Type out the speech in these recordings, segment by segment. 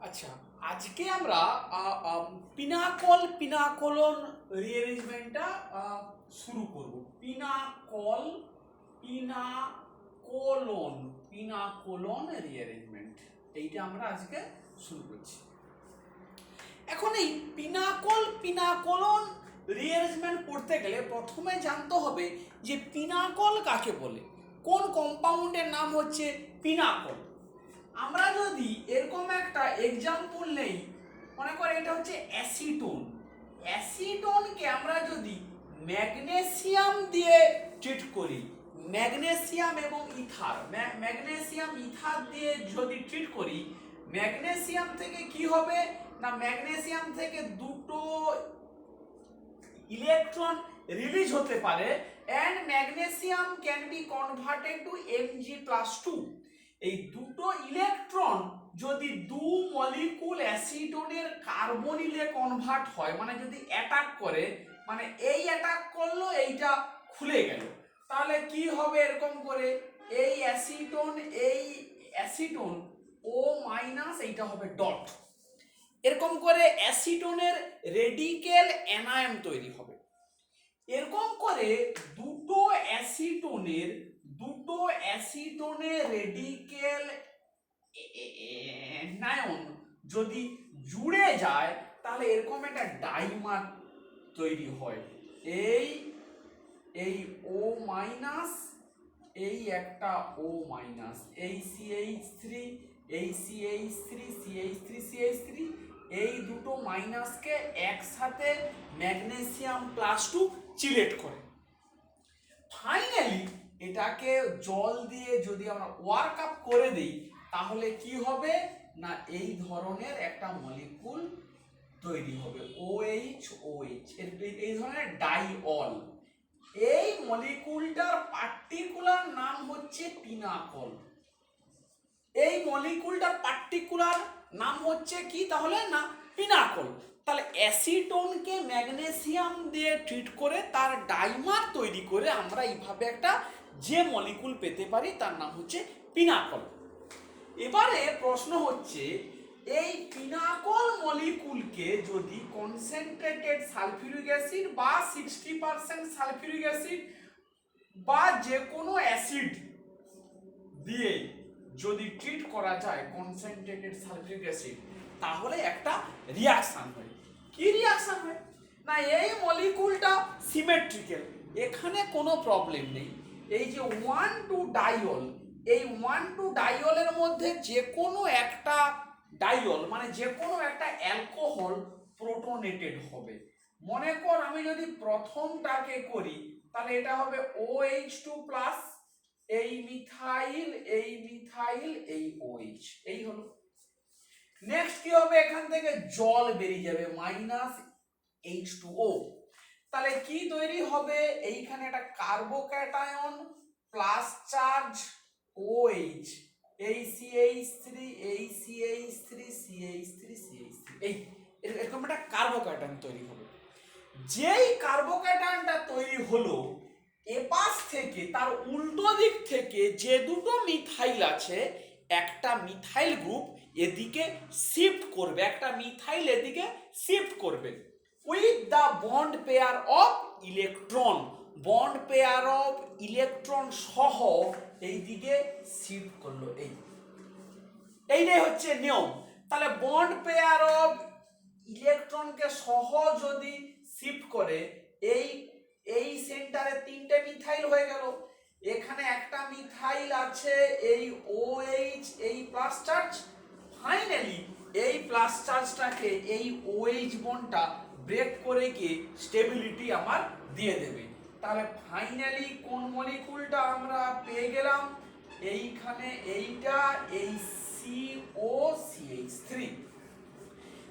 আচ্ছা, আজকে আমরা পিনাকল পিনাকোলন রিঅ্যারেঞ্জমেন্টটা শুরু করব। পিনাকোলন পিনাকোলন রিঅ্যারেঞ্জমেন্ট এইটা আমরা আজকে শুরু করছি। এখন এই পিনাকোলন রিঅ্যারেঞ্জমেন্ট পড়তে গেলে প্রথমে জানতে হবে যে পিনাকল কাকে বলে, কোন কম্পাউন্ডের নাম হচ্ছে পিনাকল। আমরা যদি এরকম একটা এক্সাম্পল নেই, মনে করে এটা হচ্ছে অ্যাসিটোন। অ্যাসিটোনকে আমরা যদি ম্যাগনেসিয়াম দিয়ে ট্রিট করি, ম্যাগনেসিয়াম এবং ইথার, ম্যাগনেসিয়াম ইথার দিয়ে যদি ট্রিট করি, ম্যাগনেসিয়াম থেকে কি হবে না, ম্যাগনেসিয়াম থেকে দুটো ইলেকট্রন রিলিজ হতে পারে and magnesium can be converted to Mg+2। এই দুটো ইলেকট্রন যদি দু মলিকুল অ্যাসিটোনের কার্বনিলে কনভার্ট হয়, মানে যদি অ্যাটাক করে, মানে এই অ্যাটাক করলো এইটা খুলে গেল, তাহলে কি হবে এরকম করে এই অ্যাসিটোন ও মাইনাস এইটা হবে ডট, এরকম করে অ্যাসিটোনের রেডিকেল অ্যানায়ন তৈরি হবে। এরকম করে দুটো অ্যাসিটোনের রেডিকেল অ্যানায়ন যদি জুড়ে যায় তাহলে এরকম একটা ডাইমার তৈরি হয়। এই ও মাইনাস, এই একটা ও মাইনাস, এই CH3, এই CH3, CH3, CH3, এই দুটো মাইনাসকে একসাথে ম্যাগনেসিয়াম +2 চিলেট করে। ফাইনালি এটাকে জল দিয়ে যদি আমরা ওয়ার্ক আপ করে দিই তাহলে কি হবে না, এই ধরনের একটা মলিকুল তৈরি হবে OH এই ধরনের ডাইঅল। এই মলিকুলটার পার্টিকুলার নাম হচ্ছে পিনাকল। এই মলিকুলটার পার্টিকুলার নাম হচ্ছে কি তাহলে না, পিনাকল। তাহলে অ্যাসিটোনকে ম্যাগনেসিয়াম দিয়ে ট্রিট করে তার ডাইমার তৈরি করে আমরা এইভাবে একটা যে মলিকুল পেতে পারি তার নাম হচ্ছে পিনাকল। এবারে প্রশ্ন হচ্ছে এই পিনাকল মলিকুলকে যদি কনসেন্ট্রেটেড সালফিউরিক অ্যাসিড বা 60% সালফিউরিক অ্যাসিড বা যে কোনো অ্যাসিড দিয়ে যদি ট্রিট করা যায় কনসেন্ট্রেটেড সালফিউরিক অ্যাসিড, তাহলে একটা রিঅ্যাকশন হয়। কি রিঅ্যাকশন হয় না, এই মলিকুলটা সিমেট্রিক্যাল, এখানে কোনো প্রবলেম নেই। এই যে 1,2 ডাইঅল, এই 1,2 ডাইঅলের মধ্যে যে কোনো একটা ডাইঅল মানে যে কোনো একটা অ্যালকোহল প্রোটোনেটেড হবে। মনে কর আমি যদি প্রথমটাকে করি তাহলে এটা হবে OH2+, এই মিথাইল, এই মিথাইল, এই OH, এই হলো। নেক্সট কি হবে, এখান থেকে জল বেরিয়ে যাবে -H2O। তাহলে কি তৈরি হবে, এইখানে একটা কার্বোক্যাটায়ন প্লাস চার্জ OH, এই CH3, এই CH3, CH3, CH3, এই এরকম একটা কার্বোক্যাটায়ন তৈরি হবে। যেই কার্বোক্যাটায়নটা তৈরি হলো, এপাশ থেকে তার উল্টো দিক থেকে যে দুটো মিথাইল আছে, একটা মিথাইল গ্রুপ এদিকে শিফট করবে, একটা মিথাইল এদিকে শিফট করবে with the bond pair of electron, bond pair of electron সহ এইদিকে শিফট করলো। এইটাই হচ্ছে নিয়ম। তাহলে বন্ড পেয়ার অফ ইলেকট্রনকে সহ যদি শিফট করে, এই সেন্টারে তিনটে মিথাইল হয়ে গেল, এখানে একটা মিথাইল আছে, এই OH, এই প্লাস চার্জ, ফাইনালি এই প্লাস চার্জটাকে এই OH বন্ডটা ব্রেক করে গিয়ে স্টেবিলিটি আমার দিয়ে দেবে। তাহলে ফাইনালি কোন মলিকুলটা আমরা পেয়ে গেলাম, এইখানে এইটা, এই COCH3।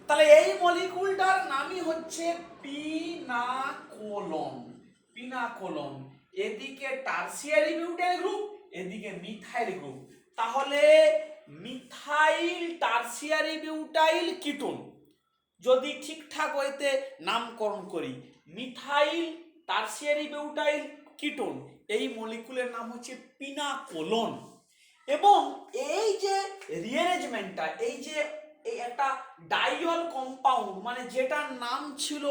তাহলে এই মলিকুলটার নামই হচ্ছে পিনাকোলন। পিনাকোলন, এদিকে টারসিয়ারি বিউটাইল গ্রুপ, এদিকে মিথাইল গ্রুপ। তাহলে মিথাইল টারসিয়ারি বিউটাইল কিটোন যদি ঠিকঠাক ওইতে নামকরণ করি, মিথাইল টারসিয়ারি বিউটাইল কিটোন, এই মলিকুলের নাম হচ্ছে পিনাকোলন। এবং এই যে রিঅ্যারেঞ্জমেন্টটা, এই যে একটা ডাইয়ল কম্পাউন্ড মানে যেটার নাম ছিল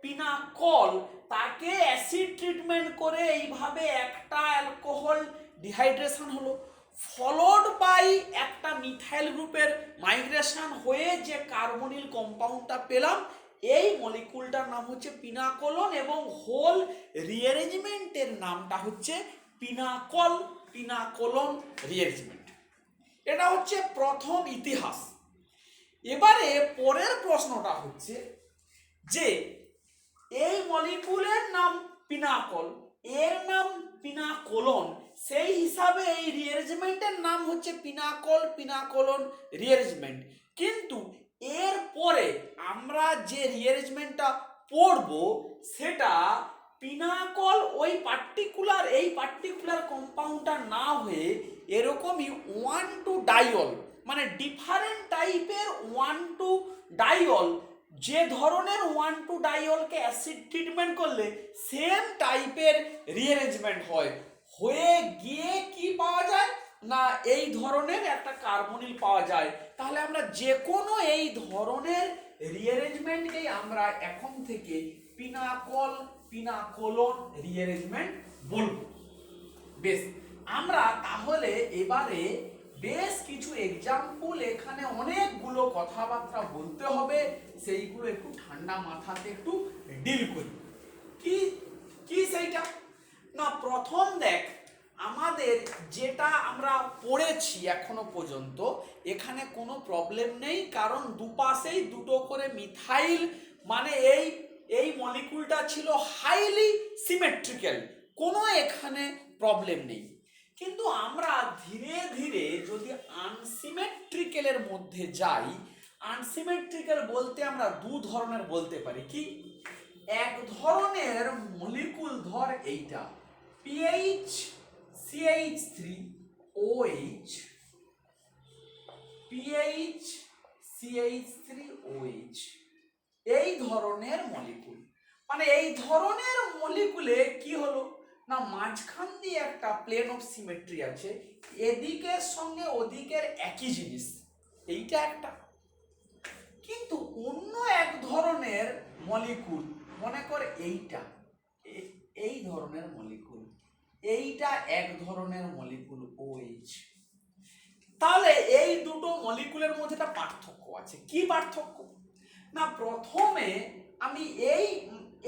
পিনাকল, তাকে অ্যাসিড ট্রিটমেন্ট করে এইভাবে একটা অ্যালকোহল ডিহাইড্রেশন হলো, ফলোড বাই একটা মিথাইল গ্রুপের মাইগ্রেশন হয়ে যে কার্বনিল কম্পাউন্ডটা পেলাম, এই মলিকুলটার নাম হচ্ছে পিনাকোলন এবং হোল রিঅ্যারেঞ্জমেন্টের নামটা হচ্ছে পিনাকল পিনাকোলন রিঅ্যারেঞ্জমেন্ট। এটা হচ্ছে প্রথম ইতিহাস। এবারে পরের প্রশ্নটা হচ্ছে যে এই মলিকুলের নাম পিনাকল, এর নাম পিনাকোলন, সেই হিসাবে এই রিঅ্যারেঞ্জমেন্টের নাম হচ্ছে পিনাকল পিনাকোলন রিঅ্যারেঞ্জমেন্ট। কিন্তু এর পরে আমরা যে রিঅ্যারেঞ্জমেন্টটা পড়ব সেটা পিনাকল ওই এই পার্টিকুলার কম্পাউন্ডটা না হয়ে এরকমই 1,2 ডাইয়ল মানে ডিফারেন্ট টাইপের 1,2 ডাইয়ল, যে ধরনের 1,2 ডাইয়লকে অ্যাসিড ট্রিটমেন্ট করলে সেম টাইপের রিঅ্যারেঞ্জমেন্ট হয়ে গিয়ে কি পাওয়া যায় না এই ধরনের একটা কার্বনিল পাওয়া যায়। তাহলে আমরা যে কোনো এই ধরনের রিঅ্যারেঞ্জমেন্টকেই আমরা এখন থেকে পিনাকল পিনাকোলন রিঅ্যারেঞ্জমেন্ট বলবো। বেশ, আমরা তাহলে এবারে বেশ কিছু এক্সাম্পল, এখানে অনেকগুলো কথাবার্তা বলতে হবে, সেইগুলো একটু ঠান্ডা মাথাতে একটু ডিল করি। কি কি সেইটা না, প্রথম দেখ আমাদের যেটা আমরা পড়েছি এখনো পর্যন্ত এখানে কোনো প্রবলেম নেই, কারণ দুপাশেই দুটো করে মিথাইল মানে এই মলিকুলটা ছিল হাইলি সিমেট্রিক্যাল, কোনো এখানে প্রবলেম নেই। কিন্তু আমরা ধীরে ধীরে যদি আনসিমেট্রিক্যালের মধ্যে যাই, আনসিমেট্রিক্যাল বলতে আমরা দু ধরনের বলতে পারি। কি, এক ধরনের মলিকুল ধর এইটা PH CH3OH, PH CH3OH, এই ধরনের মলিকুল মানে এই ধরনের মলিকুলে কি হলো না মাঝখান দিয়ে একটা প্লেন অফ সিমেট্রি আছে, এদিকের সঙ্গে ওদিকের একই জিনিস, এইটা একটা। কিন্তু অন্য এক ধরনের মলিকুল, মনে কর এইটা এই ধরনের মলিকুল, এইটা এক ধরনের মলিকুল OH, তাহলে এই দুটো মলিকুলের মধ্যে একটা পার্থক্য আছে। কি পার্থক্য না, প্রথমে আমি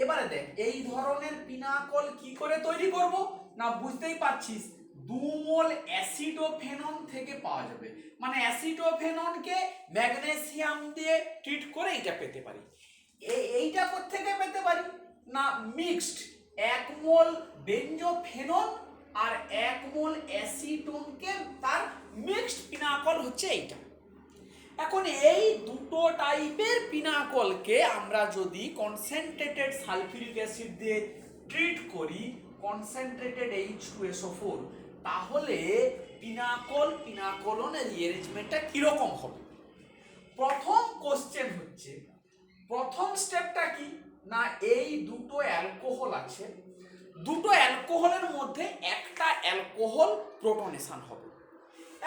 এবারে দেখ এই ধরনের পিনাকল কি করে তৈরি করব না, বুঝতেই পারছিস 2 মোল অ্যাসিডোফেনন থেকে পাওয়া যাবে, মানে অ্যাসিডোফেননকে ম্যাগনেসিয়াম দিয়ে ট্রিট করে এটা পেতে পারি। এইটা কোত্থেকে পেতে পারি না, মিক্সড 1 মোল বেনজোফেনন আর 1 মোল অ্যাসিটোনকে তার মিক্সড পিনাকল হচ্ছে এইটা। এখন এই দুটো টাইপের পিনাকলকে আমরা যদি কনসেন্ট্রেটেড সালফিউরিক অ্যাসিড দিয়ে ট্রিট করি, কনসেন্ট্রেটেড H2SO4, তাহলে পিনাকল পিনাকোলনের রিঅ্যারেঞ্জমেন্টটা কিরকম হবে। প্রথম কোশ্চেন হচ্ছে, প্রথম স্টেপটা কি না, এই দুটো অ্যালকোহল আছে, দুটো অ্যালকোহলের মধ্যে একটা অ্যালকোহল প্রোটনেশন হবে।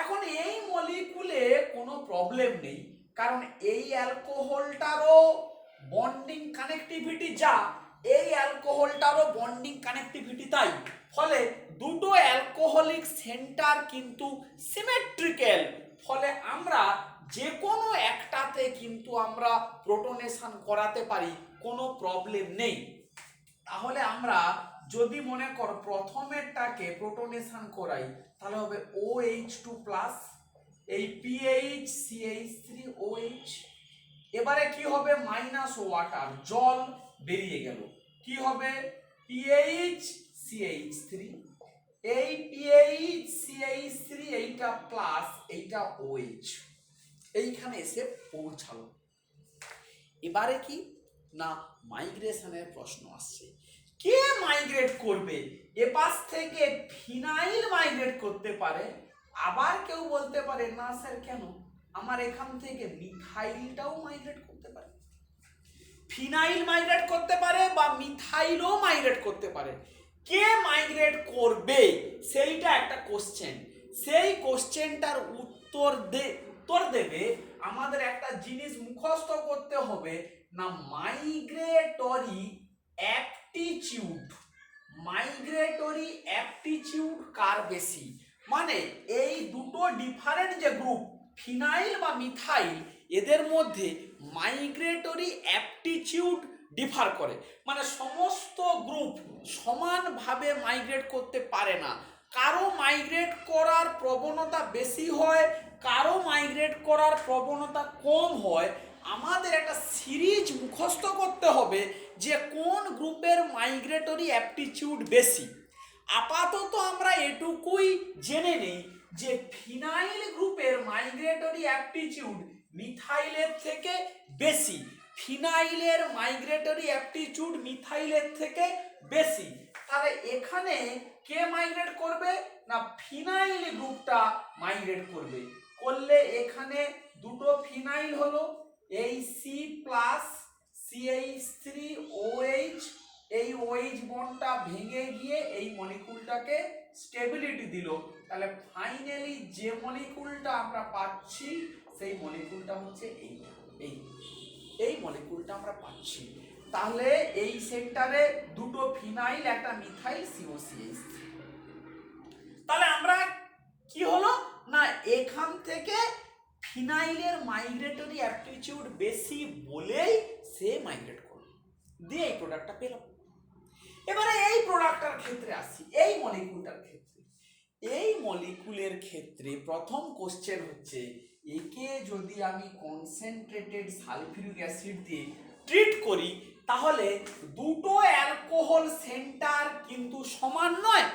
এখন এই মলিকুলে কোনো প্রবলেম নেই, কারণ এই অ্যালকোহলটারও বন্ডিং কানেক্টিভিটি যা, এই অ্যালকোহলটারও বন্ডিং কানেক্টিভিটি তাই, ফলে দুটো অ্যালকোহলিক সেন্টার কিন্তু সিমেট্রিক্যাল, ফলে আমরা যে কোনো একটাতে কিন্তু আমরা প্রোটনেশন করাতে পারি, কোনো প্রবলেম নেই। তাহলে আমরা যদি মনে কর প্রথমেরটাকে প্রোটনেশন করাই, তাহলে হবে OH2+, এই PH CH3OH, এবারে কি হবে মাইনাস ওয়াটার, জল বেরিয়ে গেল, কি হবে PH CH3, এই PH CH3 এইটা প্লাস এইটা OH এইখানে এসে পৌঁছালো। এবারে কি না মাইগ্রেশনের প্রশ্ন আসছে, কে মাইগ্রেট করবে, এপাশ থেকে ফিনাইল মাইগ্রেট করতে পারে, আবার কেউ বলতে পারে না স্যার কেন, আমার এখান থেকে মিথাইলটাও মাইগ্রেট করতে পারে, ফিনাইল মাইগ্রেট করতে পারে বা মিথাইলও মাইগ্রেট করতে পারে। কে মাইগ্রেট করবে সেইটা একটা কোশ্চেন, সেই কোশ্চেনটার উত্তর দেবে আমাদের একটা জিনিস মুখস্থ করতে হবে না, মাইগ্রেটরি অ্যাপটিটিউড। মাইগ্রেটরি অ্যাপটিটিউড কার বেশি, মানে এই দুটো ডিফারেন্ট যে গ্রুপ ফিনাইল বা মিথাইল, এদের মধ্যে মাইগ্রেটরি অ্যাপটিটিউড ডিফার করে, মানে সমস্ত গ্রুপ সমানভাবে মাইগ্রেট করতে পারে না। কারো মাইগ্রেট করার প্রবণতা বেশি হয়, কারো মাইগ্রেট করার প্রবণতা কম হয়। আমাদের একটা সিরিজ মুখস্থ করতে হবে যে কোন গ্রুপের মাইগ্রেটরি অ্যাপটিটিউড বেশি। আপাতত আমরা এটুকুই জেনে নিই যে ফিনাইল গ্রুপের মাইগ্রেটরি অ্যাপটিটিউড মিথাইলের থেকে বেশি। ফিনাইলের মাইগ্রেটরি অ্যাপটিটিউড মিথাইলের থেকে বেশি। তাহলে এখানে কে মাইগ্রেট করবে না, ফিনাইল গ্রুপটা মাইগ্রেট করবে। করলে এখানে দুটো ফিনাইল হলো, এই সি প্লাস CH3OH, এই OH বন্ডটা ভেঙে গিয়ে এই মলিকুলটাকে স্টেবিলিটি দিল। তাহলে ফাইনালি যে মলিকুলটা আমরা পাচ্ছি সেই মলিকুলটা হচ্ছে এই মলিকুলটা আমরা পাচ্ছি। তাহলে এই সেন্টারে দুটো ফিনাইল একটা মিথাইল COCH3। তাহলে আমরা কি হলো না, এখান থেকে ফিনাইলের মাইগ্রেটরি অ্যাপটিটিউড বেশি বলেই সে মাইগ্রেট করবে, দিয়ে এই প্রোডাক্টটা পেলাম। এবারে এই প্রোডাক্টটার ক্ষেত্রে আসি, এই মলিকুলটার ক্ষেত্রে। এই মলিকুলের ক্ষেত্রে প্রথম কোশ্চেন হচ্ছে, একে যদি আমি কনসেন্ট্রেটেড সালফিউরিক অ্যাসিড দিয়ে ট্রিট করি তাহলে দুটো অ্যালকোহল সেন্টার কিন্তু সমান নয়।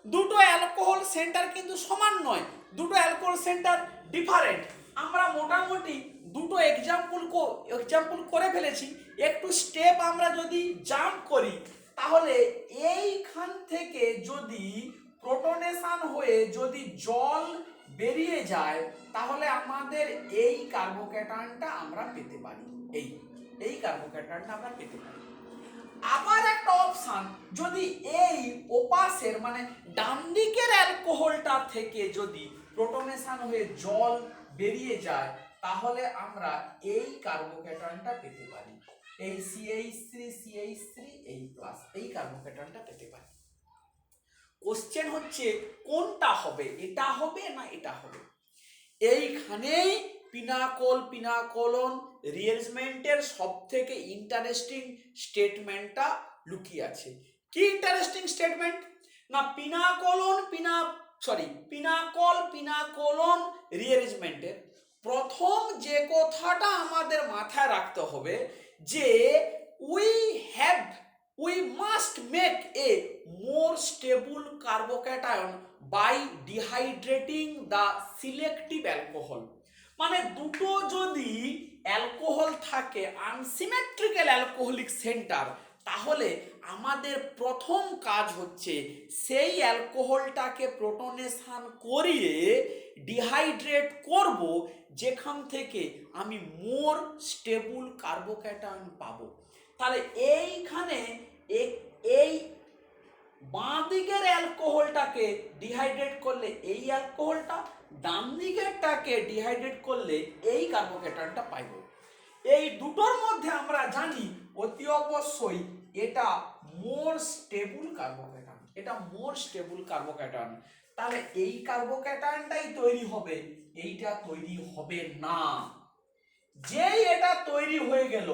দুটো অ্যালকোহল সেন্টার কিন্তু সমান নয়, দুটো অ্যালকোহল সেন্টার ডিফারেন্ট। আমরা মোটামুটি দুটো এক্সাম্পল করে ফেলেছি। একটু স্টেপ আমরা যদি জাম্প করি তাহলে এইখান থেকে যদি প্রোটনেশন হয়ে যদি জল বেরিয়ে যায় তাহলে আমাদের এই কার্বোক্যাটায়নটা আমরা পেতে পারি, এই কার্বোক্যাটায়নটা আমরা পেতে পারি। আবার একটা অপশন, যদি এই ওপাশের মানে ডান দিকের অ্যালকোহলটা থেকে যদি প্রোটনেশন হয়ে জল বেরিয়ে যায় তাহলে আমরা এই কার্বোক্যাটায়নটা পেতে পারি, এই CH3 এই প্লাস, এই কার্বোক্যাটায়নটা পেতে পারি। কোশ্চেন হচ্ছে কোনটা হবে, এটা হবে না এটা হবে। এইখানেই পিনাকোলন রিঅ্যারেঞ্জমেন্টের সবথেকে ইন্টারেস্টিং স্টেটমেন্টটা লুকিয়ে আছে। কি ইন্টারেস্টিং স্টেটমেন্ট না, পিনাকোলন রিঅ্যারেঞ্জমেন্টের প্রথম যে কথাটা আমাদের মাথায় রাখতে হবে যে we must make a more stable carbocation by dehydrating the selective alcohol। মানে দুটো যদি অ্যালকোহল থাকে আনসিমেট্রিক্যাল অ্যালকোহলিক সেন্টার, তাহলে আমাদের প্রথম কাজ হচ্ছে সেই অ্যালকোহলটাকে প্রোটনেশন করিয়ে ডিহাইড্রেট করব, যেখান থেকে আমি মোর স্টেবল কার্বোক্যাটায়ন পাবো। তাহলে এইখানে এই বাঁ দিকের অ্যালকোহলটাকে ডিহাইড্রেট করলে এই অ্যালকোহলটা, ডান দিকেরটাকে ডিহাইড্রেট করলে এই কার্বোক্যাটায়নটা পাইব। এই দুটোর মধ্যে আমরা জানি অতি অবশ্যই এটা মোর স্টেবল কার্বোক্যাটায়ন, এটা মোর স্টেবল কার্বোক্যাটায়ন। তাহলে এই কার্বোক্যাটায়নটাই তৈরি হবে, এইটা তৈরি হবে না। যেই এটা তৈরি হয়ে গেল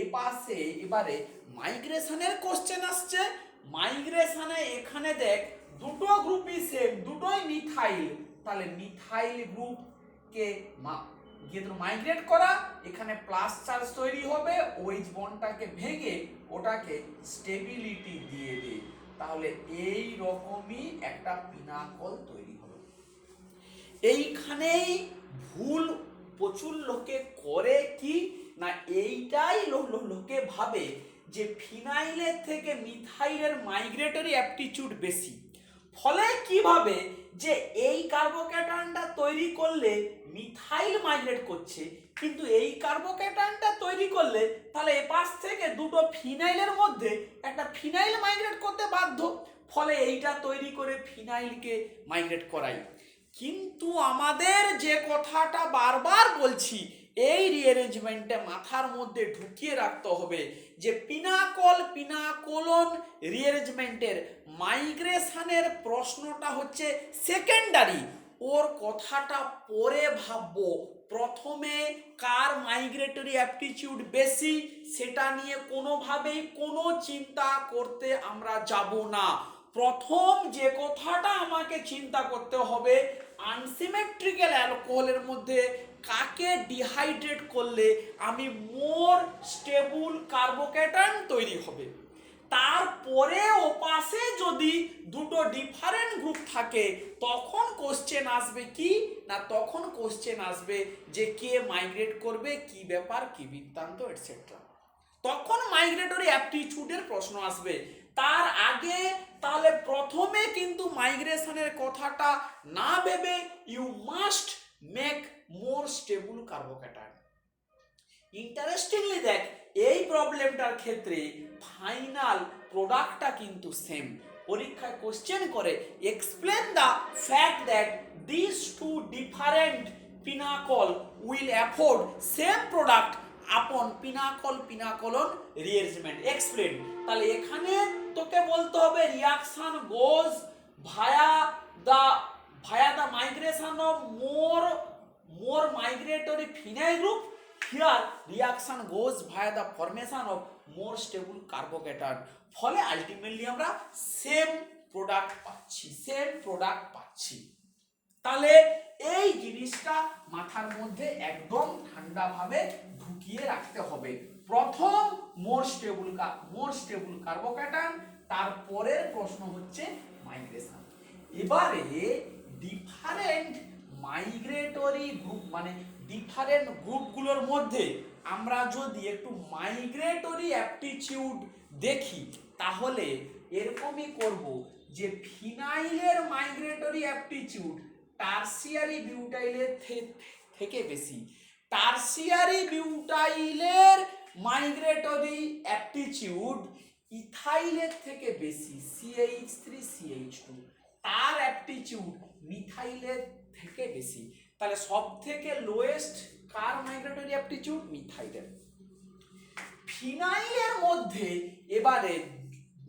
এপাশে এবারে মাইগ্রেশনের কোশ্চেন আসছে। মাইগ্রেশনে এখানে দেখ দুটো গ্রুপই সেম, দুটোই মিথাইল। তাহলে মিথাইল গ্রুপকে মাইগ্রেট করা, এখানে প্লাস চার্জ তৈরি হবে, OH বন্ডটাকে ভেঙে ওটাকে স্টেবিলিটি দিয়ে দে। তাহলে এই রকমই একটা পিনাকল তৈরি হলো। এইখানেই ভুল প্রচুর লোকে করে কি না, এইটাই লোকে ভাবে যে ফিনাইলের থেকে মিথাইলের মাইগ্রেটরি অ্যাপটিটিউড বেশি। ফলে কি ভাবে যে এই কার্বোক্যাটায়নটা তৈরি করলে মিথাইল মাইগ্রেট করছে, কিন্তু এই কার্বোক্যাটায়নটা তৈরি করলে তাহলে এপাশ থেকে দুটো ফিনাইলের মধ্যে একটা ফিনাইল মাইগ্রেট করতে বাধ্য, ফলে এইটা তৈরি করে ফিনাইলকে মাইগ্রেট করাই। কিন্তু আমাদের যে কথাটা বারবার বলছি, এই রিঅ্যারেঞ্জমেন্টে মাথার মধ্যে ঢুকিয়ে রাখতে হবে যে পিনাকল পিনাকোলন রিঅ্যারেঞ্জমেন্টের মাইগ্রেশনের প্রশ্নটা হচ্ছে সেকেন্ডারি, ওর কথাটা পরে ভাববো। প্রথমে কার মাইগ্রেটরি অ্যাপটিটিউড বেশি সেটা নিয়ে কোনোভাবেই কোনো চিন্তা করতে আমরা যাব না। প্রথম যে কথাটা আমাকে চিন্তা করতে হবে, আনসিমেট্রিক্যাল অ্যালকোহলের মধ্যে কাকে ডিহাইড্রেট করলে আমি মোর স্টেবল কার্বোক্যাটায়ন তৈরি হবে। তারপরে ওপাশে যদি দুটো ডিফারেন্ট গ্রুপ থাকে তখন কোশ্চেন আসবে কি না, তখন কোশ্চেন আসবে যে কে মাইগ্রেট করবে, কি ব্যাপার, কি বৃত্তান্ত, এটসেট্রা। তখন মাইগ্রেটরি অ্যাপটিটিউডের প্রশ্ন আসবে। তার আগে তাহলে প্রথমে কিন্তু মাইগ্রেশনের কথাটা না ভেবে you must make more stable carbocation. Interestingly দেখ, এই প্রবলেমটার ক্ষেত্রে ফাইনাল প্রোডাক্টটা কিন্তু সেম। পরীক্ষায় কোশ্চেন করে explain the fact that this two different pinacol will afford same product upon pinacol pinacolone rearrangement explain. তাহলে এখানে তোকে বলতে হবে reaction goes via the migration of more migratory phenyl group. Here reaction goes via the formation of more stable carbocation. ফলে ultimately আমরা same product পাচ্ছি। তাহলে এই জিনিসটা মাথার মধ্যে একদম ঠান্ডাভাবে ঢুকিয়ে রাখতে হবে। প্রথম মোর স্টেবল কার্বোক্যাটায়ন, তারপরের প্রশ্ন হচ্ছে মাইগ্রেশন। এবারে ডিফারেন্ট মাইগ্রেটরি গ্রুপ মানে ডিফারেন্ট গ্রুপগুলোর মধ্যে আমরা যদি একটু মাইগ্রেটরি অ্যাপটিটিউড দেখি তাহলে এরকমই করব যে ফিনাইলের মাইগ্রেটরি অ্যাপটিটিউড টারসিয়ারি বিউটাইলের থেকে বেশি। টারসিয়ারি বিউটাইলের মাইগ্রেটরি অ্যাপটিটিউড ইথাইলের থেকে বেশি, CH3CH2। তার অ্যাপটিটিউড মিথাইলের থেকে বেশি। তাহলে সব থেকে লোয়েস্ট কার মাইগ্রেটরি অ্যাপটিটিউড? মিথাইলের। ফিনাইলের মধ্যে এবারে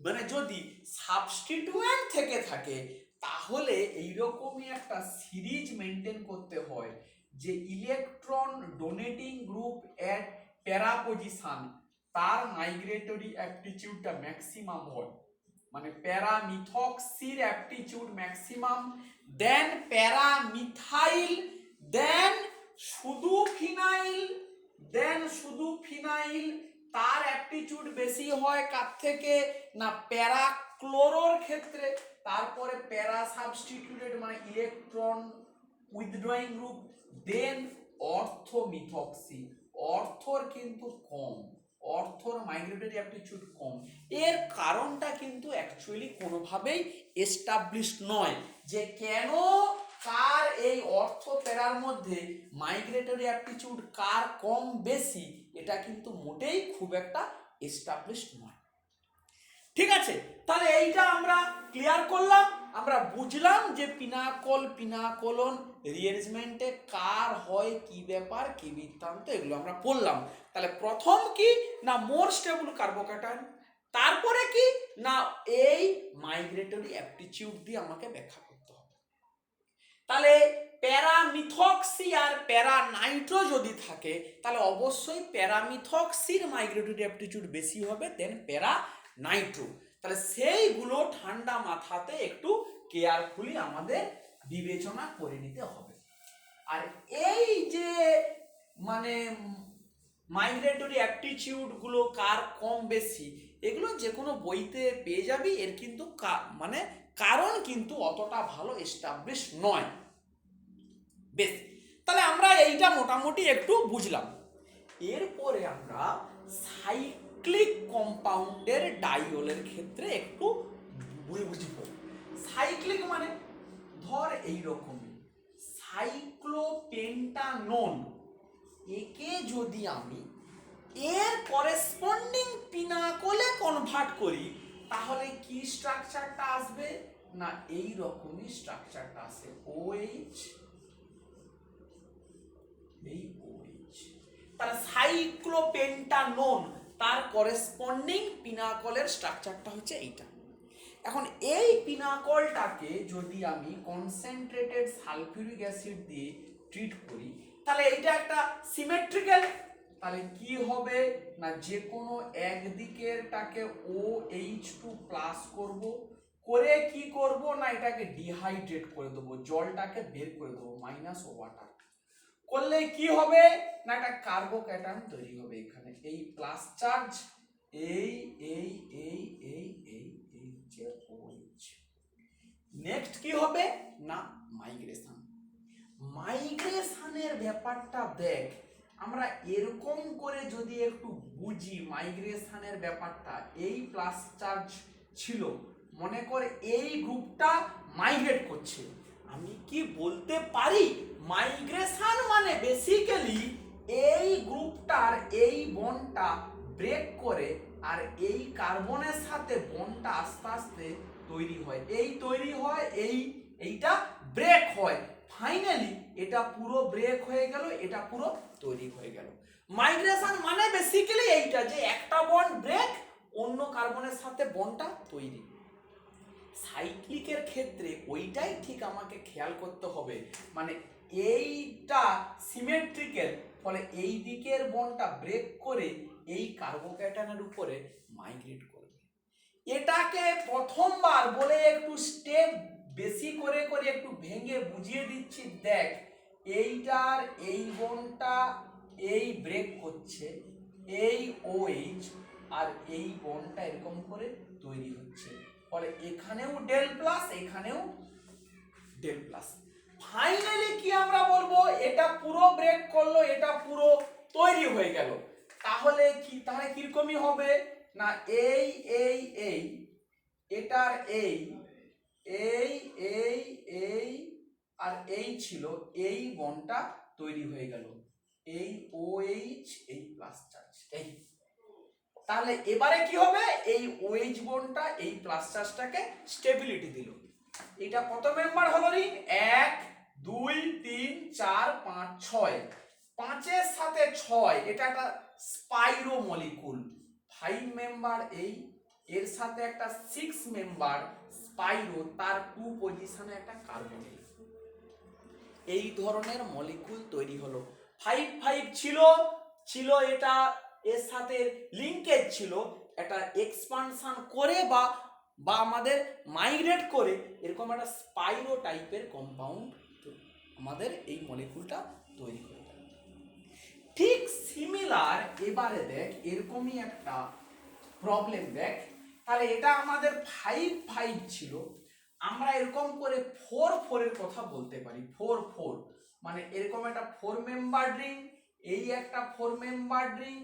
মানে যদি সাবস্টিটিউয়েন্ট থেকে থাকে তাহলে এইরকমই একটা সিরিজ মেনটেন করতে হয় যে ইলেকট্রন ডোনেটিং গ্রুপ এট প্যারা পজিশন তার মাইগ্রেটরি অ্যাপটিটিউডটা ম্যাক্সিমাম হয়, মানে প্যারামিথক্সির অ্যাপটিটিউড ম্যাক্সিমাম, দেন প্যারামিথাইল, দেন শুধু ফিনাইল তার অ্যাপটিটিউড বেশি হয় কার থেকে না প্যারাক্লোরোর ক্ষেত্রে, তারপরে প্যারা সাবস্টিটিউটেড মানে ইলেকট্রন উইথড্রয়িং গ্রুপ, দেন অর্থোমিথক্সি। অর্থর কিন্তু কম, অর্থর মাইগ্রেটরি অ্যাপটিটিউড কম। এর কারণটা কিন্তু অ্যাকচুয়ালি কোনোভাবেই এস্টাবলিশড নয় যে কেন কার এই অর্থ প্যারার মধ্যে মাইগ্রেটরি অ্যাপটিটিউড কার কম বেশি, এটা কিন্তু মোটেই খুব একটা এস্টাবলিশড নয়। ঠিক আছে, তাহলে এইটা আমরা ক্লিয়ার করলাম। আমরা বুঝলাম যে পিনাকোলন রিঅ্যারেঞ্জমেন্টে কার হয়, কি ব্যাপার, কি বৃত্তান্ত, এগুলো আমরা পড়লাম। তাহলে প্রথম কি না মোর স্টেবল কার্বোক্যাটায়ন, তারপরে কি না এই মাইগ্রেটরি অ্যাপটিটিউড দিয়ে আমাকে ব্যাখ্যা করতে হবে। তাহলে প্যারামিথক্সি আর প্যারানাইট্রো যদি থাকে তাহলে অবশ্যই প্যারামিথক্সির মাইগ্রেটরি অ্যাপটিটিউড বেশি হবে দেন প্যারানাইট্রো। তাহলে সেইগুলো ঠান্ডা মাথাতে একটু কেয়ারফুলি আমাদের বিবেচনা করে নিতে হবে। আর এই যে মানে মাইগ্রেটরি অ্যাপটিটিউড গুলো কার কম বেশি এগুলো যে কোনো বইতে পেয়ে যাবি, এর কিন্তু মানে কারণ কিন্তু অতটা ভালো এস্টাবলিশ নয়। বেশ, তাহলে আমরা এইটা মোটামুটি একটু বুঝলাম। এরপরে আমরা সাইক্লিক কম্পাউন্ডের ডাইওলের ক্ষেত্রে একটু বুঝব। সাইক্লিক মানে ধর এইরকমই সাইক্লোপেন্টানোন, একে যদি আমি এর করেসপন্ডিং পিনাকলে কনভার্ট করি তাহলে কি স্ট্রাকচারটা আসবে না এই রকমই স্ট্রাকচারটা আসে, OH এই OH। তাহলে সাইক্লোপেন্টানোন তার করেসপন্ডিং পিনাকলের স্ট্রাকচারটা হচ্ছে এইটা। এখন এই পিনাকলটাকে যদি আমি কনসেন্ট্রেটেড সালফিউরিক অ্যাসিড দিয়ে ট্রিট করি তাহলে এইটা একটা সিমেট্রিক্যাল, তাহলে কি হবে না যে কোনো একদিকেরটাকে OH2 প্লাস করব, করে কি করব না এটাকে ডিহাইড্রেট করে দেবো, জলটাকে বের করে দেবো মাইনাস ওয়াটার করলে কি হবে না একটা কার্বোক্যাটায়ন তৈরি হবে এখানে, এই প্লাস চার্জ এই এই এই এই এই এই যে OH। নেক্সট কি হবে না মাইগ্রেশন। মাইগ্রেশনের ব্যাপারটা দেখ, আমরা এরকম করে যদি একটু বুঝি মাইগ্রেশনের ব্যাপারটা, এই প্লাস চার্জ ছিল, মনে করে এই গ্রুপটা মাইগ্রেট করছে, আমি কি বলতে পারি মাইগ্রেশন মানে বেসিক্যালি এই গ্রুপটার এই বন্ডটা ব্রেক করে আর এই কার্বনের সাথে বন্ডটা আস্তে আস্তে তৈরি হয়, এই তৈরি হয় এইটা ব্রেক হয়, ফাইনালি এটা পুরো ব্রেক হয়ে গেল, এটা পুরো তৈরি হয়ে গেল। মাইগ্রেশন মানে বেসিক্যালি এইটা যে একটা বন্ড ব্রেক, অন্য কার্বনের সাথে বন্ডটা তৈরি। সাইক্লিকের ক্ষেত্রে ওইটাই ঠিক আমাকে খেয়াল করতে হবে, মানে এইটা সিমেট্রিক্যাল, ফলে এই দিকের বন্ডটা ব্রেক করে এই কার্বোক্যাটায়নের উপরে মাইগ্রেট করবে। এটাকে প্রথমবার বলে একটু স্টেপ বেশি করে করে একটু ভেঙে বুঝিয়ে দিচ্ছি, দেখ এইটার এই বন্ডটা এই ব্রেক করছে, এই OH আর এই বন্ডটা এরকম করে তৈরি হচ্ছে, ফলে এখানেও ডেল প্লাস এখানেও ডেল প্লাস, ফাইনালি কি আমরা বলবো এটা পুরো ব্রেক করলো, এটা পুরো তৈরি হয়ে গেল। তাহলে কিরকমই হবে না এই এই এই এটার এই এই এই এই আর এই ছিল, এই বন্ডটা তৈরি হয়ে গেল, এই OH এই প্লাস চার্জ এই, তাহলে এবারে কি হবে এই OH বন্ডটা এই প্লাস চার্জটাকে স্টেবিলিটি দিল। এটা কত মেম্বার হলো রিং 1 2 3 4 5 6, 5 এর সাথে 6 এটা একটা স্পাইরো মলিকুল, 5 মেম্বার এই, এর সাথে একটা 6 মেম্বার স্পাইরো, তার 2 পজিশনে একটা কার্বন, এই ধরনের মলিকুল তৈরি হলো। 5 5 ছিল এটা এর সাথে লিংকেজ ছিল, এটা এক্সপানশন করে বা আমাদের মাইগ্রেট করে এরকম একটা স্পাইরো টাইপের কম্পাউন্ড আমাদের এই মলিকুলটা তৈরি হয়ে গেল। ঠিক সিমিলার এবারে দেখ এরকমই একটা প্রবলেম দেখ, তাহলে এটা আমাদের 5 5 ছিল, আমরা এরকম করে 4 4 এর কথা বলতে পারি, 4 4 মানে এরকম একটা 4 মেম্বার রিং, এই একটা 4 মেম্বার রিং,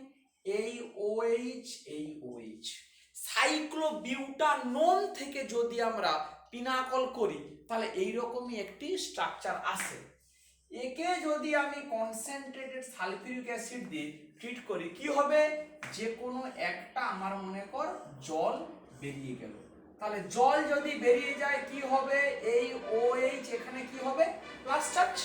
এই OH এই OH, সাইক্লোবিউটানোন থেকে যদি আমরা পিনাকল করি তাহলে এইরকমই একটি স্ট্রাকচার আসে। একে যদি আমি কনসেন্ট্রেটেড সালফিউরিক অ্যাসিড দিয়ে ট্রিট করি কি হবে, যে কোনো একটা আমার মনে কর জল বেরিয়ে গেল, তাহলে জল যদি বেরিয়ে যায় কি হবে, এই OH এখানে কি হবে প্লাস চার্জ,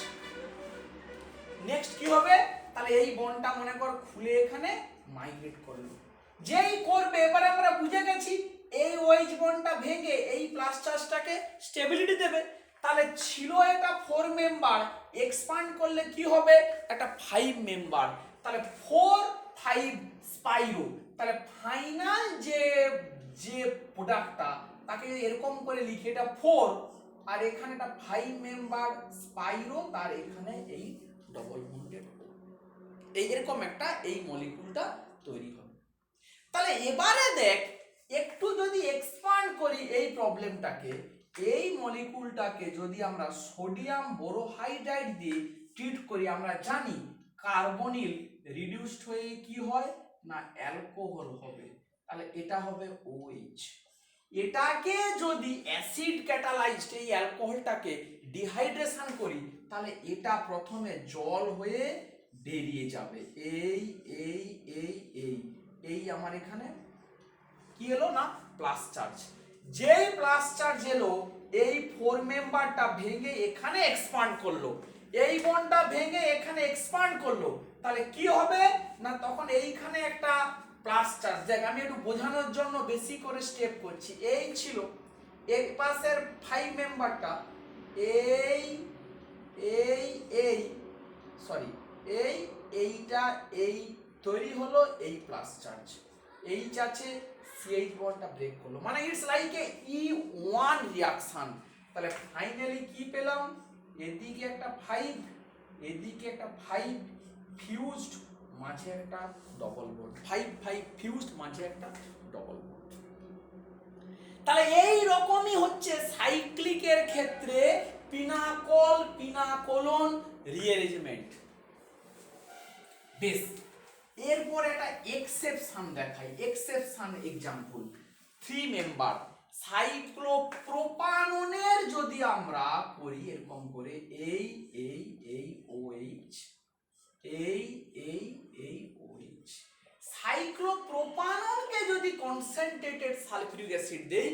নেক্সট কি হবে তাহলে এই বন্ডটা মনে কর খুলে এখানে মাইগ্রেট করলো, যেই করবে এবারে আমরা বুঝে গেছি এই OH বন্ডটা ভেঙে এই প্লাস চার্জটাকে স্টেবিলিটি দেবে, তাহলে ছিল এটা 4 মেম্বার, এক্সপান্ড করলে কি হবে একটা 5 মেম্বার, তাহলে 4 5 স্পাইরো, তাহলে ফাইনাল যে প্রোডাক্টটা তাকে এরকম করে লিখে এটা 4 আর এখানে একটা 5 মেম্বার স্পাইরো, তার এখানে এই ডবল বন্ডেড এই এরকম একটা এই মলিকুলটা তৈরি হবে। তাহলে এবারে দেখ একটু যদি এক্সপান্ড করি এই প্রবলেমটাকে, এই মলিকুলটাকে যদি আমরা সোডিয়াম বোরোহাইড্রাইড দিয়ে ট্রিট করি, আমরা জানি কার্বনিল রিডিউসড হয়ে কি হয় না অ্যালকোহল হবে, তাহলে এটা হবে OH। এটাকে যদি অ্যাসিড ক্যাটালাইজড এই অ্যালকোহলটাকে ডিহাইড্রেশন করি তাহলে এটা প্রথমে জল হয়ে বেরিয়ে যাবে, এই এই এই এই এই আমার এখানে কি এলো না প্লাস চার্জ, যেই প্লাস চার্জ এলো এই 4 মেম্বারটা ভেঙে এখানে এক্সপান্ড করলো, এই বন্ডটা ভেঙে এখানে এক্সপান্ড করলো, তাহলে কি হবে না তখন এইখানে একটা প্লাস চার্জ, দেখ আমি একটু বোঝানোর জন্য বেশি করে স্টেপ করছি। এই ছিল এক পাশের 5 মেম্বারটা, এই এই এই সরি এই এইটা এই তৈরি হলো এই প্লাস চার্জ, এইচ আছে সিএইচ বন্ডটা ব্রেক করলো, মানে it's like a E1 reaction. তাহলে ফাইনালি কি পেলাম, এদিকে একটা 5 এদিকে একটা 5 ফিউজড, মাঝে একটা ডবল বন্ড, 5 5 ফিউজড, মাঝে একটা ডবল বন্ড। তাহলে এই রকমই হচ্ছে সাইক্লিকের ক্ষেত্রে পিনাকল পিনাকোলন রিঅ্যারেঞ্জমেন্ট। বেশ, এরপর একটা এক্সেপশন দেখাই, এক্সেপশন এক্সাম্পল 3 মেম্বার সাইক্লোপ্রোপাননের যদি আমরা করি এরকম করে এই এই এই OH এই এই এই OH, সাইক্লোপ্রোপাননকে যদি কনসেন্ট্রেটেড সালফিউরিক অ্যাসিড দেই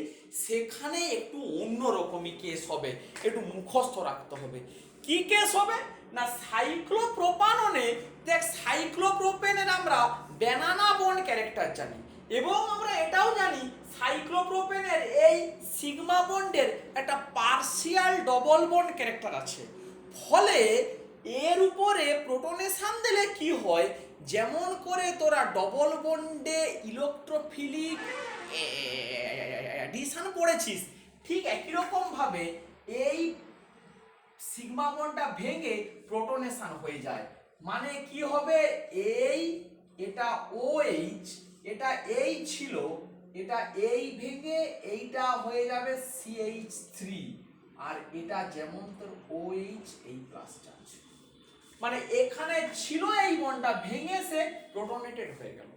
সেখানে একটু অন্য রকমই কেস হবে, একটু মুখস্থ রাখতে হবে। কি কেস হবে না সাইক্লোপ্রোপাননে দেখ সাইক্লোপ্রোপেনের আমরা ব্যানানা বন্ড ক্যারেক্টার জানি, এবং আমরা এটাও জানি সাইক্লোপ্রোপেনের এই সিগমা বন্ডের একটা পার্শিয়াল ডবল বন্ড ক্যারেক্টার আছে। ফলে এর উপরে প্রোটনেশন দিলে কি হয়, যেমন করে তোরা ডবল বন্ডে ইলেকট্রোফিলিক অ্যাডিশন পড়েছিস, ঠিক একই রকম ভাবে এই সিগমা বন্ডটা ভেঙে প্রোটনেশন হয়ে যায়। মানে কি হবে, এই এটা OH, এটা এই ছিল, এটা এই ভেঙে এইটা হয়ে যাবে CH3, আর এটা যেমন তোর OH এই প্লাস চার্জ, মানে এখানে ছিল এই বন্ডটা ভেঙে সে প্রোটনেটেড হয়ে গেল।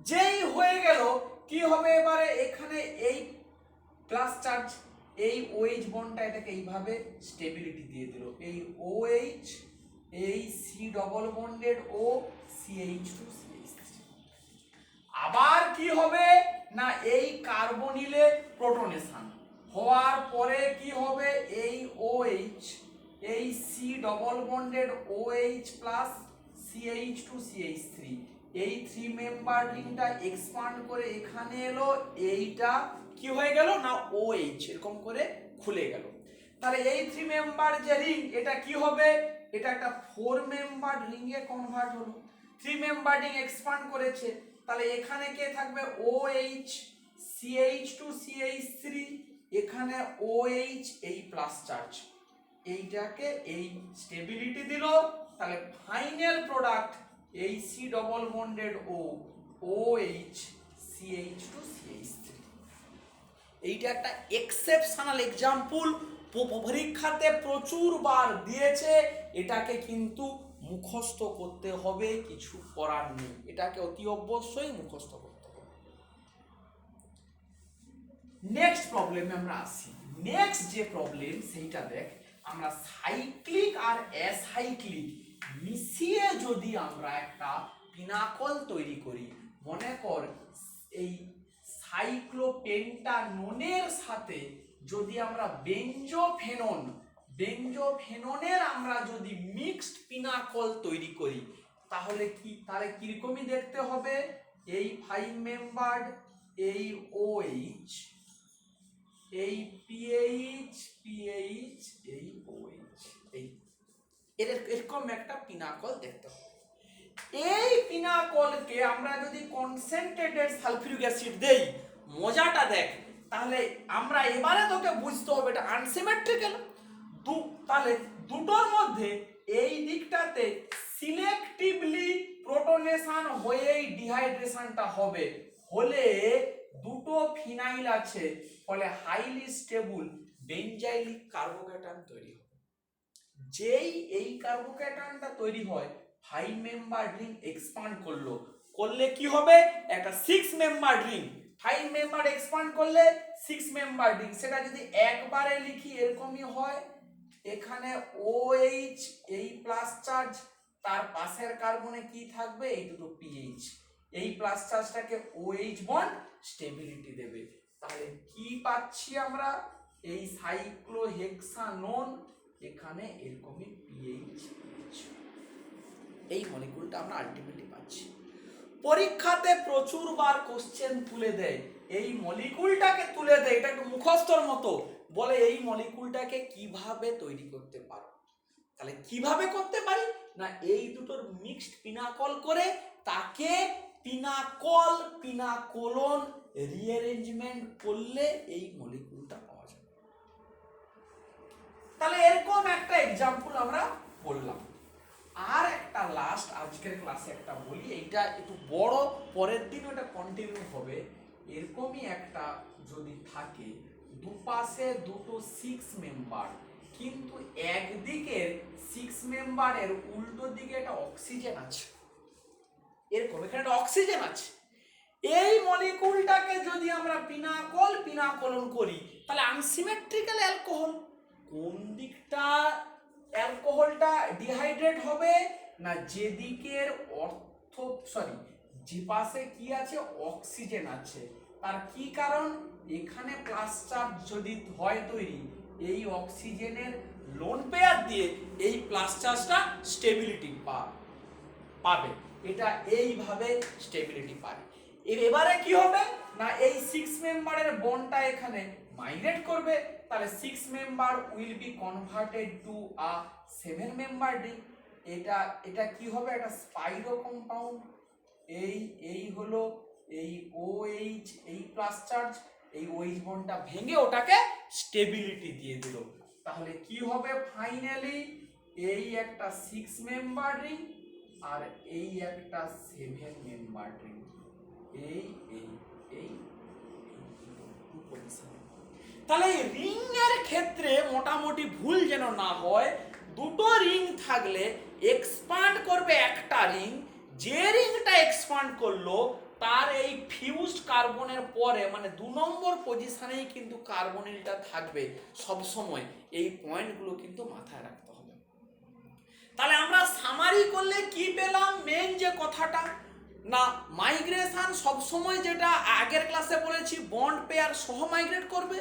যেই হয়ে গেল কি হবে এবারে এখানে এই প্লাস চার্জ, এই OH বন্ডটা এটাকে এইভাবে স্টেবিলিটি দিয়ে দিল, এই OH এই C double bonded O CH2 CH3। আবার কি হবে না এই কার্বনিলে প্রোটনেশন হওয়ার পরে কি হবে, এই OH এই C double bonded OH plus CH2 CH3, এই 3 মেম্বার রিংটা এক্সপান্ড করে এখানে এলো, এইটা কি হয়ে গেল না OH এরকম করে খুলে গেল। তাহলে এই 3 মেম্বার যে রিং এটা কি হবে, এটা একটা 4 মেম্বার রিং এ কনভার্ট হলো, 3 মেম্বার রিং এক্সপান্ড করেছে, তাহলে এখানে কে থাকবে OH CH2 CH3, এখানে OH এই প্লাস চার্জ, এইটাকে এই স্টেবিলিটি দিল। তাহলে ফাইনাল প্রোডাক্ট এই C double bonded O OH CH2 CH3। এইটা একটা এক্সেপশনাল এক্সাম্পল, পরীক্ষাতে প্রচুর বার দিয়েছে, এটাকে কিন্তু মুখস্থ করতে হবে, কিছু করার নেই, এটাকে অতি অবশ্যই মুখস্থ করতে হবে। নেক্সট প্রবলেমে আমরা আসি। নেক্সট যে প্রবলেম সেইটা দেখ, আমরা সাইক্লিক আর অ্যাসাইক্লিক মিশিয়ে যদি আমরা একটা পিনাকল তৈরি করি, মনে কর এই সাইক্লোপেন্টানোনের সাথে যদি আমরা বেঞ্জোফেননের আমরা যদি মিক্সড পিনাকল তৈরি করি, তাহলে কিরকমই দেখতে হবে, এই 5 মেম্বার এই OH এই PH PH এই OH এই এরকম একটা পিনাকল দেখতে হবে। এই পিনাকলকে আমরা যদি কনসেন্ট্রেটেড সালফিউরিক অ্যাসিড দেই, মজাটা দেখ, তাহলে আমরা এবারে তোকে বুঝতে হবে এটা আনসিমেট্রিক্যাল, তাহলে দুটোর মধ্যে এই দিকটাতে সিলেক্টিভলি প্রোটনেশন হয়েই ডিহাইড্রেশনটা হবে, হলে দুটো ফিনাইল আছে, ফলে হাইলি স্টেবল বেঞ্জাইলিক কার্বোক্যাটায়ন তৈরি হবে। যেই এই কার্বোক্যাটায়নটা তৈরি হয় 5 মেম্বার রিং এক্সপান্ড করলে কি হবে, একটা 6 মেম্বার রিং, 5 মেম্বার এক্সপান্ড করলে 6 মেম্বার রিং, সেটা যদি একবারে লিখি এরকমই হয়, এখানে OH এই প্লাস চার্জ, তার পাশের কার্বনে কি থাকবে এই দুটো PH, এই প্লাস চার্জটাকে OH বন্ড স্টেবিলিটি দেবে। তাহলে কি পাচ্ছি আমরা, এই সাইক্লোহেক্সানোন এখানে এরকমই PH। এই মলিকুলটা আমরা আলটিমেটলি পাচ্ছি। পরীক্ষাতে প্রচুরবার কোশ্চেন তুলে দেয়, এই মলিকুলটাকে তুলে দেয়, এটা একটু মুখস্থর মতো, বলে এই মলিকুলটাকে কিভাবে তৈরি করতে পারো। তাহলে কিভাবে করতে পারি না, এই দুটোর মিক্সড পিনাকল করে তাকে পিনাকল পিনাকোলন রিঅ্যারেঞ্জমেন্ট করলে এই মলিকুলটা পাওয়া যাবে। তাহলে এরকম একটা এক্সাম্পল আমরা বললাম। আর একটা লাস্ট আজকের ক্লাসে একটা বলি, এইটা একটু বড়, পরের দিন ওটা কন্টিনিউ হবে। এরকমই একটা যদি থাকে, দুপাশে দুটো 6 মেম্বার, কিন্তু একদিকের 6 মেম্বারের উল্টো দিকে একটা অক্সিজেন আছে, এরকম এখানে একটা অক্সিজেন আছে। এই মলিকুলটাকে যদি আমরা পিনাকল পিনাকোলন করি, তাহলে আনসিমেট্রিক্যাল অ্যালকোহল, কোন দিকটা অ্যালকোহলটা ডিহাইড্রেট হবে না, যেদিকের যে পাশে কি আছে অক্সিজেন আছে। তার কি কারণ, এখানে প্লাস চার্জ যদি হয় তৈরি, এই অক্সিজেনের লোন পেয়ার দিয়ে এই প্লাস চার্জটা স্টেবিলিটি পাবে, এটা এইভাবে স্টেবিলিটি পাবে। এবারে কি হবে না, এই 6 মেম্বারের বন্ডটা এখানে মাইগ্রেট করবে, তাহলে 6 member will be converted to a 7 member ring. এটা কি হবে, একটা স্পাইরো কম্পাউন্ড। এই হলো এই OH, এই প্লাস চার্জ, এই OH বন্ডটা ভেঙে ওটাকে স্টেবিলিটি দিয়ে দিল। তাহলে কি হবে ফাইনালি, এই একটা 6 মেম্বার রিং আর এই একটা 7 মেম্বার রিং, এই এই এই পজিশন। তাহলে এই রিং এর ক্ষেত্রে মোটামুটি ভুল যেন না হয়, দুটো রিং থাকলে এক্সপান্ড করবে একটা রিং, যে রিংটা এক্সপান্ড করলো তার এই ফিউজড কার্বনের পরে মানে 2 নম্বর পজিশনেই কিন্তু কার্বনিলটা থাকবে সব সময়। এই পয়েন্টগুলো কিন্তু মাথায় রাখতে হবে। তাহলে আমরা সামারি করলে কি পেলাম, মেন যে কথাটা না, মাইগ্রেশন সবসময় যেটা আগের ক্লাসে বলেছি বন্ড পেয়ার সহ মাইগ্রেট করবে।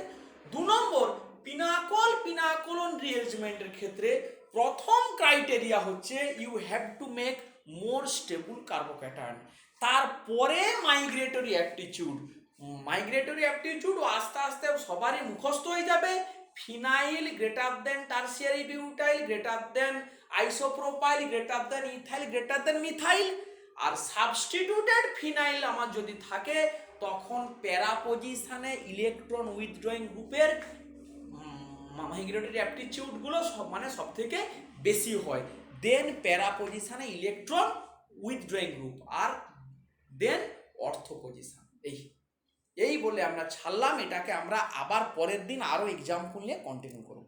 2 নম্বর পিনাকল পিনাকোলন রিঅ্যারেঞ্জমেন্টের ক্ষেত্রে প্রথম ক্রাইটেরিয়া হচ্ছে you have to make more stable carbocation. তারপরে মাইগ্রেটরি অ্যাপটিটিউড আস্তে আস্তে সবারই মুখস্থ হয়ে যাবে। Phenyl greater than tertiary butyl greater than isopropyl greater than ethyl greater than methyl. আর সাবস্টিটিউটেড ফিনাইল আমার যদি থাকে, তখন প্যারা পজিশনে ইলেকট্রন উইথড্রয়িং গ্রুপের মাইগ্রেটরি অ্যাপটিটিউডগুলো সব থেকে বেশি হয়। দেন প্যারা পজিশনে ইলেকট্রন উইথড্রয়িং গ্রুপ, আর দেন অর্থো পজিশন। এই বলে আমরা ছাড়লাম। এটাকে আমরা আবার পরের দিন আরো এক্সাম্পল নিয়ে কন্টিনিউ করব।